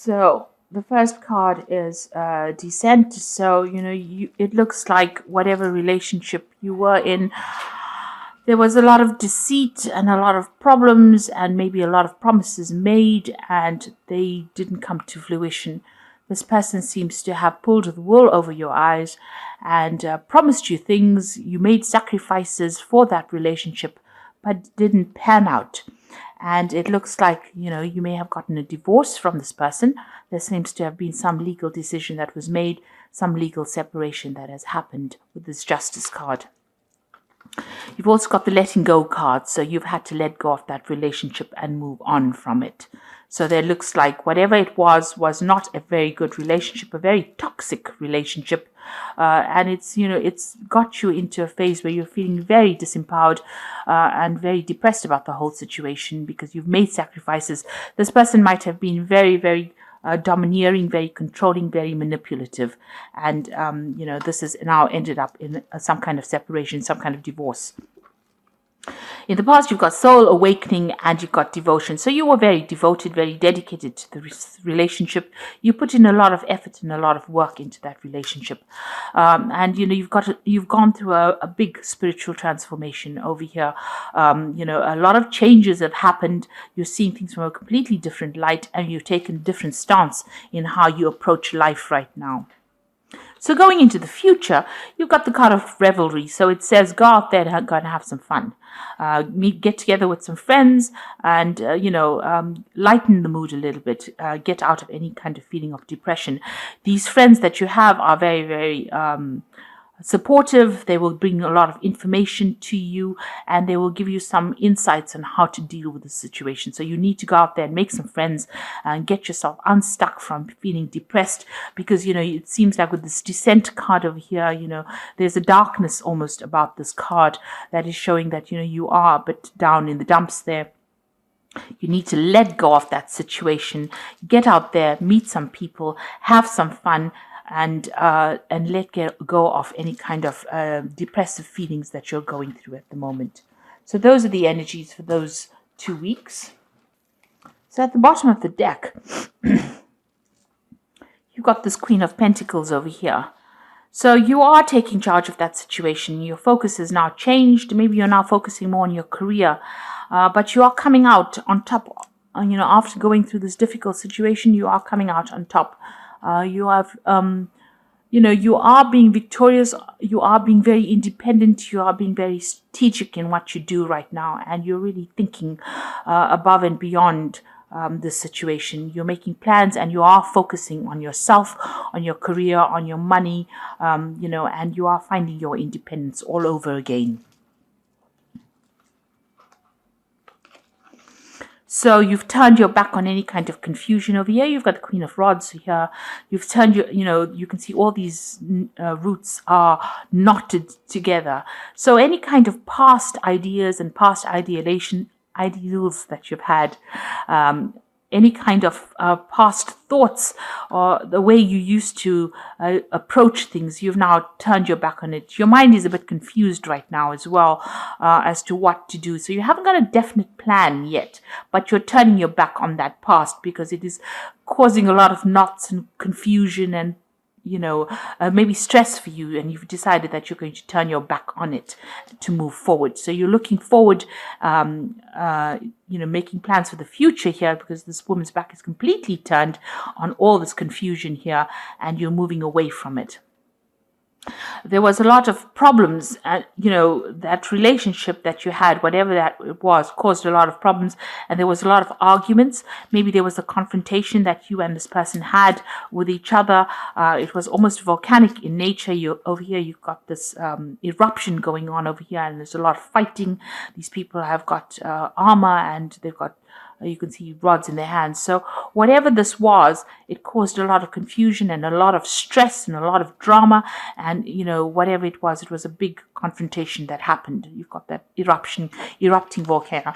So the first card is descent. So it looks like whatever relationship you were in, there was a lot of deceit and a lot of problems and maybe a lot of promises made and they didn't come to fruition. This person seems to have pulled the wool over your eyes and promised you things. You made sacrifices for that relationship, but didn't pan out. And it looks like, you may have gotten a divorce from this person. There seems to have been some legal decision that was made, some legal separation that has happened with this Justice card. You've also got the letting go card, so you've had to let go of that relationship and move on from it. So there looks like whatever it was not a very good relationship, a very toxic relationship. And it's got you into a phase where you're feeling very disempowered and very depressed about the whole situation because you've made sacrifices. This person might have been very, very domineering, very controlling, very manipulative. And, this has now ended up in some kind of separation, some kind of divorce. In the past, you've got soul awakening and you've got devotion. So you were very devoted, very dedicated to the relationship. You put in a lot of effort and a lot of work into that relationship. And you've gone through a big spiritual transformation over here. A lot of changes have happened. You're seeing things from a completely different light and you've taken a different stance in how you approach life right now. So going into the future, you've got the card of revelry. So it says, go out there and go and have some fun. Get together with some friends and, lighten the mood a little bit. Get out of any kind of feeling of depression. These friends that you have are very, very supportive. They will bring a lot of information to you and they will give you some insights on how to deal with the situation. So you need to go out there and make some friends and get yourself unstuck from feeling depressed because, it seems like with this descent card over here, there's a darkness almost about this card that is showing that, you are a bit down in the dumps there. You need to let go of that situation, get out there, meet some people, have some fun, and let go of any kind of depressive feelings that you're going through at the moment. So those are the energies for those 2 weeks. So at the bottom of the deck, you've got this Queen of Pentacles over here. So you are taking charge of that situation. Your focus has now changed. Maybe you're now focusing more on your career, but you are coming out on top. After going through this difficult situation, you are coming out on top. You have, you are being victorious. You are being very independent. You are being very strategic in what you do right now. And you're really thinking above and beyond this situation. You're making plans and you are focusing on yourself, on your career, on your money, and you are finding your independence all over again. So you've turned your back on any kind of confusion over here. You've got the Queen of Rods here. You've turned you can see all these roots are knotted together. So any kind of past ideas and past ideals that you've had, any kind of past thoughts or the way you used to approach things, you've now turned your back on it. Your mind is a bit confused right now as well as to what to do. So you haven't got a definite plan yet, but you're turning your back on that past because it is causing a lot of knots and confusion and maybe stress for you, and you've decided that you're going to turn your back on it to move forward. So you're looking forward, making plans for the future here because this woman's back is completely turned on all this confusion here and you're moving away from it. There was a lot of problems, that relationship that you had, whatever that it was, caused a lot of problems and there was a lot of arguments. Maybe there was a confrontation that you and this person had with each other. It was almost volcanic in nature. Over here, you've got this eruption going on over here and there's a lot of fighting. These people have got armor and they've got you can see rods in their hands. So whatever this was, it caused a lot of confusion and a lot of stress and a lot of drama. And, whatever it was a big confrontation that happened. You've got that erupting volcano.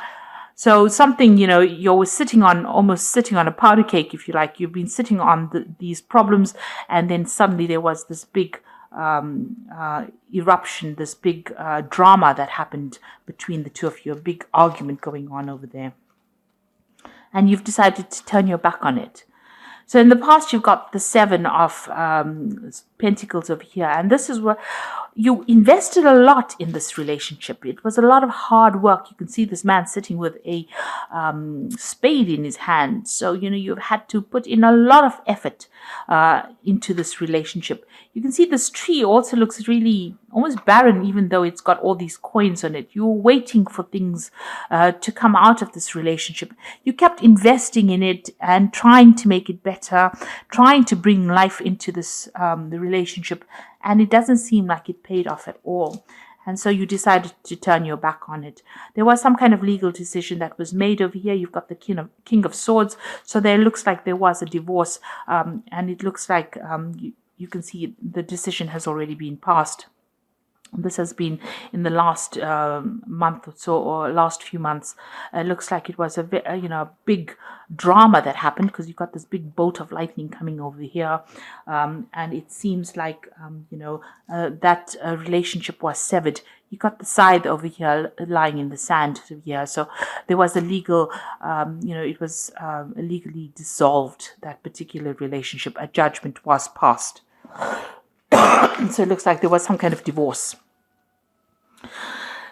So something, you're almost sitting on a powder cake, if you like. You've been sitting on these problems. And then suddenly there was this big eruption, this big drama that happened between the two of you, a big argument going on over there. And you've decided to turn your back on it. So in the past, you've got the Seven of Pentacles over here. And this is where you invested a lot in this relationship. It was a lot of hard work. You can see this man sitting with a spade in his hand. So, you've had to put in a lot of effort into this relationship. You can see this tree also looks really almost barren, even though it's got all these coins on it. You're waiting for things to come out of this relationship. You kept investing in it and trying to make it better, trying to bring life into this the relationship, and it doesn't seem like it paid off at all. And so you decided to turn your back on it. There was some kind of legal decision that was made over here. You've got the King of Swords. So there looks like there was a divorce, and it looks like you can see the decision has already been passed. This has been in the last month or so, or last few months. It looks like it was a big drama that happened, because you've got this big bolt of lightning coming over here, and it seems like that relationship was severed. You got the scythe over here lying in the sand here, so there was a legal, it was legally dissolved, that particular relationship. A judgment was passed. So it looks like there was some kind of divorce.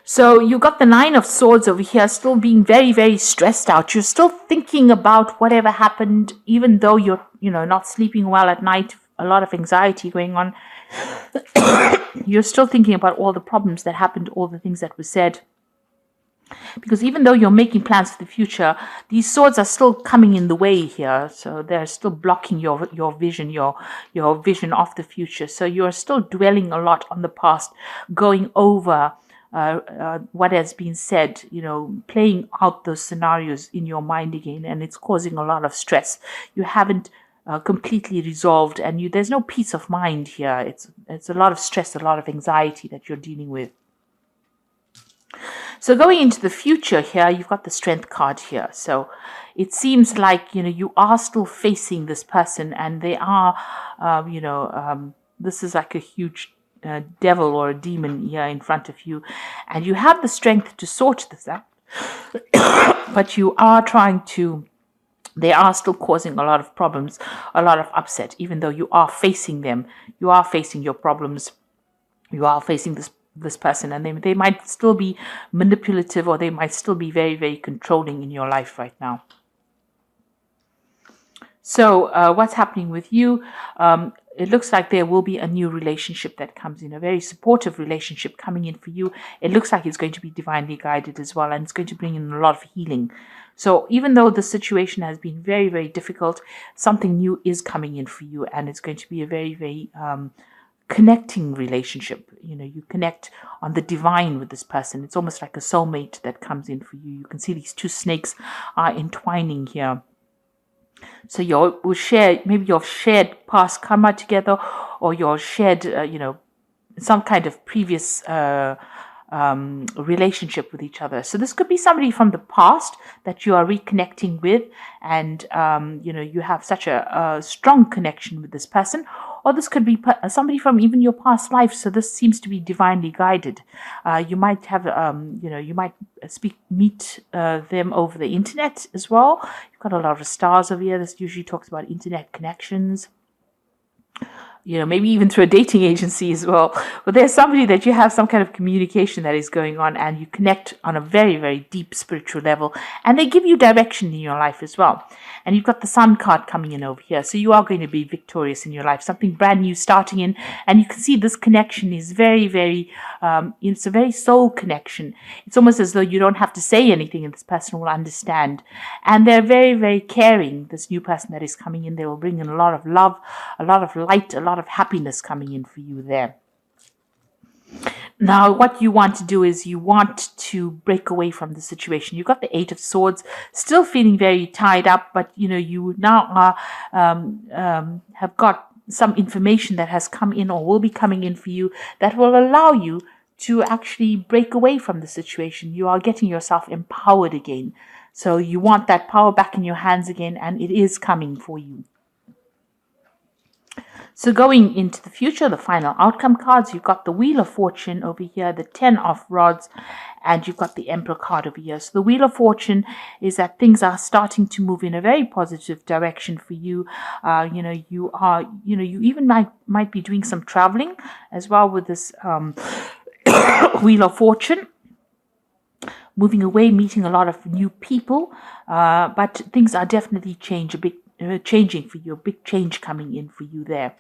So you got the Nine of Swords over here, still being very, very stressed out. You're still thinking about whatever happened, even though you're, not sleeping well at night, a lot of anxiety going on. You're still thinking about all the problems that happened, all the things that were said. Because even though you're making plans for the future, these swords are still coming in the way here. So they're still blocking your vision, your vision of the future. So you're still dwelling a lot on the past, going over what has been said, playing out those scenarios in your mind again. And it's causing a lot of stress. You haven't completely resolved, and there's no peace of mind here. It's a lot of stress, a lot of anxiety that you're dealing with. So going into the future here, you've got the Strength card here. So it seems like, you are still facing this person, and they are, this is like a huge devil or a demon here in front of you. And you have the strength to sort this out. But you are they are still causing a lot of problems, a lot of upset, even though you are facing them. You are facing your problems. You are facing this person, and they might still be manipulative, or they might still be very, very controlling in your life right now. So what's happening with you? It looks like there will be a new relationship that comes in, a very supportive relationship coming in for you. It looks like it's going to be divinely guided as well, and it's going to bring in a lot of healing. So even though the situation has been very, very difficult, something new is coming in for you, and it's going to be a very, very connecting relationship. You connect on the divine with this person. It's almost like a soulmate that comes in for you. You can see these two snakes are entwining here. So you'll share, maybe you've shared past karma together, or you're shared, some kind of previous relationship with each other. So this could be somebody from the past that you are reconnecting with, and you have such a strong connection with this person. Or this could be somebody from even your past life. So this seems to be divinely guided. You might have, you might meet them over the internet as well. You've got a lot of stars over here. This usually talks about internet connections. Maybe even through a dating agency as well. But there's somebody that you have some kind of communication that is going on, and you connect on a very, very deep spiritual level, and they give you direction in your life as well. And you've got the Sun card coming in over here. So you are going to be victorious in your life, something brand new starting in. And you can see this connection is very, very, it's a very soul connection. It's almost as though you don't have to say anything and this person will understand. And they're very, very caring. This new person that is coming in, they will bring in a lot of love, a lot of light, a lot of happiness coming in for you there. Now, what you want to do is you want to break away from the situation. You've got the Eight of Swords, still feeling very tied up, but you now are, have got some information that has come in or will be coming in for you that will allow you to actually break away from the situation. You are getting yourself empowered again. So you want that power back in your hands again, and it is coming for you. So going into the future, the final outcome cards, you've got the Wheel of Fortune over here, the 10 of Rods, and you've got the Emperor card over here. So the Wheel of Fortune is that things are starting to move in a very positive direction for you. You even might be doing some traveling as well with this Wheel of Fortune. Moving away, meeting a lot of new people, but things are definitely changing for you, a big change coming in for you there.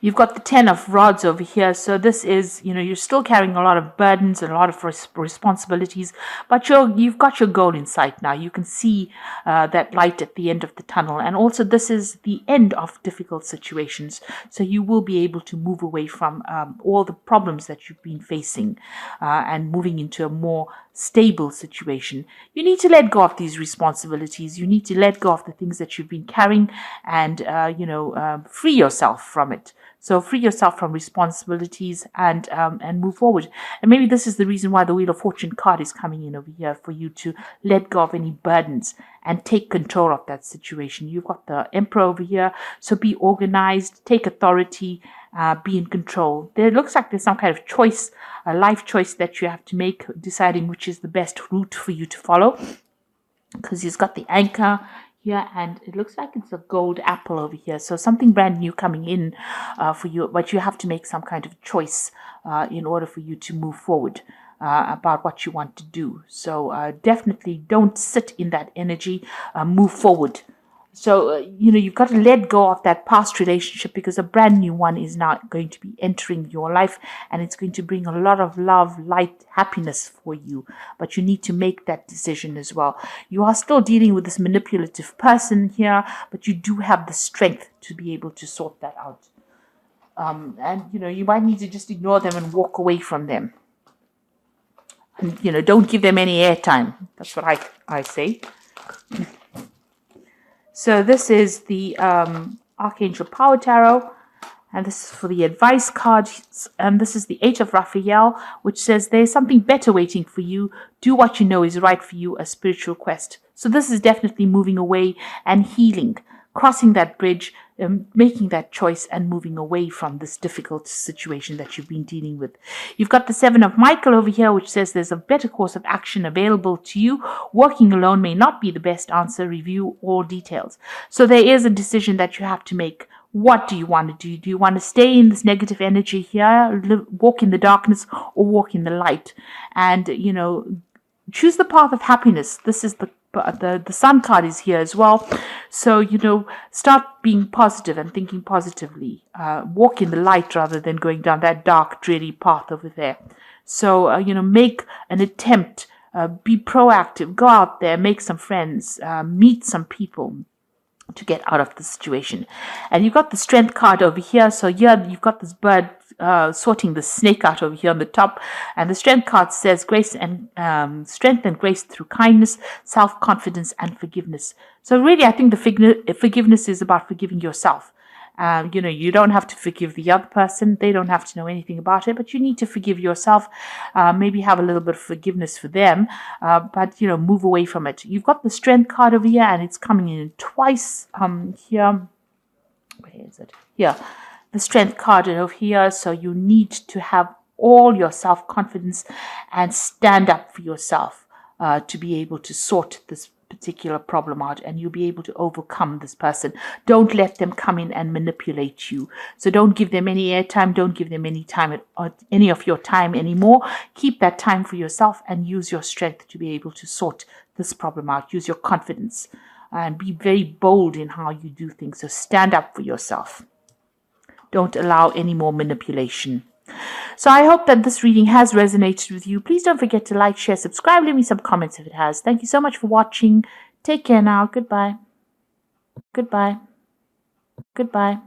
You've got the 10 of Rods over here. So this is, you're still carrying a lot of burdens and a lot of responsibilities, but you've got your goal in sight now. You can see that light at the end of the tunnel. And also this is the end of difficult situations. So you will be able to move away from all the problems that you've been facing and moving into a more stable situation. You need to let go of these responsibilities. You need to let go of the things that you've been carrying and, free yourself from it. So free yourself from responsibilities and move forward. And maybe this is the reason why the Wheel of Fortune card is coming in over here, for you to let go of any burdens and take control of that situation. You've got the Emperor over here. So be organized, take authority, be in control. There looks like there's some kind of choice, a life choice that you have to make, deciding which is the best route for you to follow. Because he's got the Anchor here, and it looks like it's a gold apple over here. So something brand new coming in for you, but you have to make some kind of choice in order for you to move forward about what you want to do. So definitely don't sit in that energy, move forward. So, you've got to let go of that past relationship, because a brand new one is now going to be entering your life, and it's going to bring a lot of love, light, happiness for you. But you need to make that decision as well. You are still dealing with this manipulative person here, but you do have the strength to be able to sort that out. And you might need to just ignore them and walk away from them. And, don't give them any airtime. That's what I say. So this is the Archangel Power Tarot, and this is for the advice cards. And this is the 8 of Raphael, which says there's something better waiting for you. Do what you know is right for you, a spiritual quest. So this is definitely moving away and healing, crossing that bridge, making that choice and moving away from this difficult situation that you've been dealing with. You've got the 7 of Michael over here, which says there's a better course of action available to you. Working alone may not be the best answer. Review all details. So there is a decision that you have to make. What do you want to do? Do you want to stay in this negative energy here, walk in the darkness, or walk in the light? And, choose the path of happiness. This is the Sun card is here as well. So, start being positive and thinking positively. Walk in the light rather than going down that dark, dreary path over there. So, make an attempt. Be proactive. Go out there, make some friends, meet some people to get out of the situation. And you've got the Strength card over here. So here you've got this bird sorting the snake out over here on the top, and the Strength card says grace and strength and grace through kindness, self-confidence, and forgiveness. So really, I think the forgiveness is about forgiving yourself. You don't have to forgive the other person. They don't have to know anything about it, but you need to forgive yourself. Maybe have a little bit of forgiveness for them, but move away from it. You've got the Strength card over here, and it's coming in twice here. Where is it? Here. The Strength card over here. So you need to have all your self-confidence and stand up for yourself to be able to sort this particular problem out, and you'll be able to overcome this person. Don't let them come in and manipulate you. So don't give them any airtime. Don't give them any time any of your time anymore. Keep that time for yourself and use your strength to be able to sort this problem out. Use your confidence and be very bold in how you do things. So stand up for yourself. Don't allow any more manipulation. So I hope that this reading has resonated with you. Please don't forget to like, share, subscribe, leave me some comments if it has. Thank you so much for watching. Take care now. Goodbye. Goodbye. Goodbye.